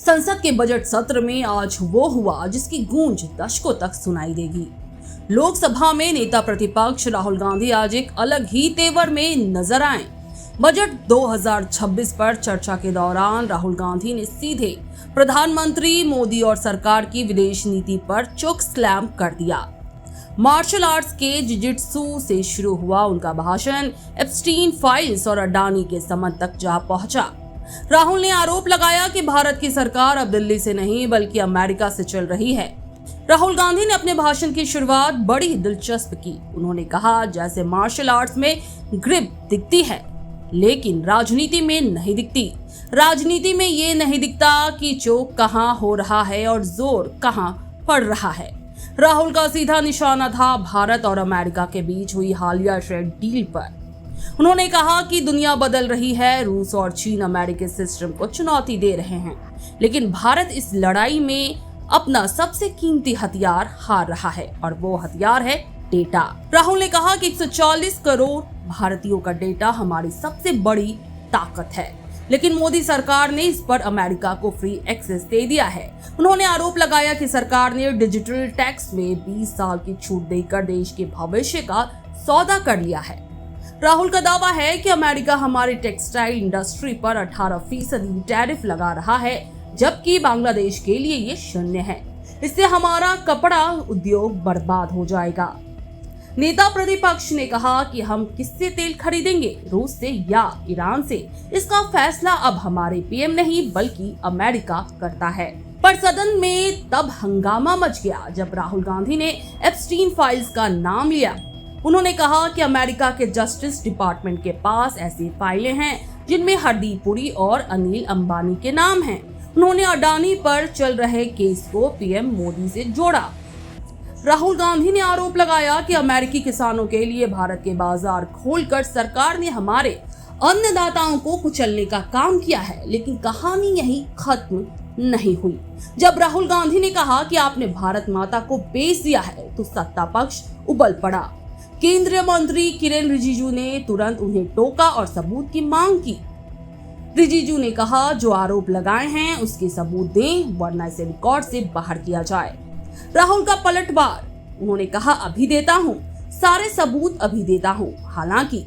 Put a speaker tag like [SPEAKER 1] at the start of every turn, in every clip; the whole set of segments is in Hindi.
[SPEAKER 1] संसद के बजट सत्र में आज वो हुआ जिसकी गूंज दशकों तक सुनाई देगी। लोकसभा में नेता प्रतिपक्ष राहुल गांधी आज एक अलग ही तेवर में नजर आए। बजट 2026 पर चर्चा के दौरान राहुल गांधी ने सीधे प्रधानमंत्री मोदी और सरकार की विदेश नीति पर चोक स्लैम कर दिया। मार्शल आर्ट्स के जिजित्सु से शुरू हुआ उनका भाषण एप्स्टीन फाइल्स और अडानी के समन तक जा पहुंचा। राहुल ने आरोप लगाया कि भारत की सरकार अब दिल्ली से नहीं बल्कि अमेरिका से चल रही है। राहुल गांधी ने अपने भाषण की शुरुआत बड़ी दिलचस्प की। उन्होंने कहा, जैसे मार्शल आर्ट्स में ग्रिप दिखती है लेकिन राजनीति में नहीं दिखती। राजनीति में ये नहीं दिखता कि चोक कहां हो रहा है और जोर कहां पड़ रहा है। राहुल का सीधा निशाना था भारत और अमेरिका के बीच हुई हालिया ट्रेड डील पर। उन्होंने कहा कि दुनिया बदल रही है, रूस और चीन अमेरिकी सिस्टम को चुनौती दे रहे हैं, लेकिन भारत इस लड़ाई में अपना सबसे कीमती हथियार हार रहा है और वो हथियार है डेटा। राहुल ने कहा कि 140 करोड़ भारतीयों का डेटा हमारी सबसे बड़ी ताकत है, लेकिन मोदी सरकार ने इस पर अमेरिका को फ्री एक्सेस दे दिया है। उन्होंने आरोप लगाया कि सरकार ने डिजिटल टैक्स में 20 साल की छूट देकर देश के भविष्य का सौदा कर लिया है। राहुल का दावा है कि अमेरिका हमारी टेक्सटाइल इंडस्ट्री पर 18% टैरिफ लगा रहा है, जबकि बांग्लादेश के लिए ये 0 है। इससे हमारा कपड़ा उद्योग बर्बाद हो जाएगा। नेता प्रतिपक्ष ने कहा कि हम किससे तेल खरीदेंगे, रूस से या ईरान से, इसका फैसला अब हमारे पीएम नहीं बल्कि अमेरिका करता है। पर सदन में तब हंगामा मच गया जब राहुल गांधी ने एप्स्टीन फाइल्स का नाम लिया। उन्होंने कहा कि अमेरिका के जस्टिस डिपार्टमेंट के पास ऐसी फाइलें हैं जिनमें हरदीप पुरी और अनिल अंबानी के नाम हैं। उन्होंने अडानी पर चल रहे केस को पीएम मोदी से जोड़ा। राहुल गांधी ने आरोप लगाया कि अमेरिकी किसानों के लिए भारत के बाजार खोलकर सरकार ने हमारे अन्नदाताओं को कुचलने का काम किया है, लेकिन कहानी यही खत्म नहीं हुई। जब राहुल गांधी ने कहा कि आपने भारत माता को बेच दिया है तो सत्ता पक्ष उबल पड़ा। केंद्रीय मंत्री किरेन रिजिजू ने तुरंत उन्हें टोका और सबूत की मांग की। रिजिजू ने कहा, जो आरोप लगाए हैं उसके सबूत दें, वरना इसे रिकॉर्ड से बाहर किया जाए। राहुल का पलटवार, उन्होंने कहा, अभी देता हूं, सारे सबूत अभी देता हूं। हालांकि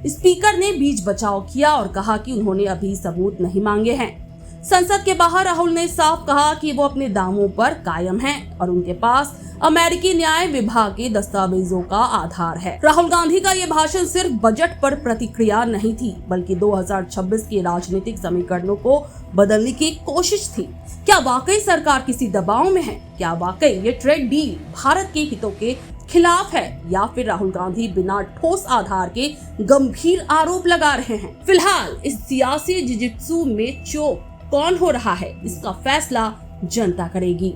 [SPEAKER 1] स्पीकर ने बीच बचाव किया और कहा कि उन्होंने अभी सबूत नहीं मांगे हैं। संसद के बाहर राहुल ने साफ कहा कि वो अपने दावों पर कायम हैं और उनके पास अमेरिकी न्याय विभाग के दस्तावेजों का आधार है। राहुल गांधी का ये भाषण सिर्फ बजट पर प्रतिक्रिया नहीं थी, बल्कि 2026 के राजनीतिक समीकरणों को बदलने की कोशिश थी। क्या वाकई सरकार किसी दबाव में है? क्या वाकई ये ट्रेड डील भारत के हितों के खिलाफ है, या फिर राहुल गांधी बिना ठोस आधार के गंभीर आरोप लगा रहे हैं? फिलहाल इस सियासी जिजित्सु में चोक कौन हो रहा है, इसका फैसला जनता करेगी।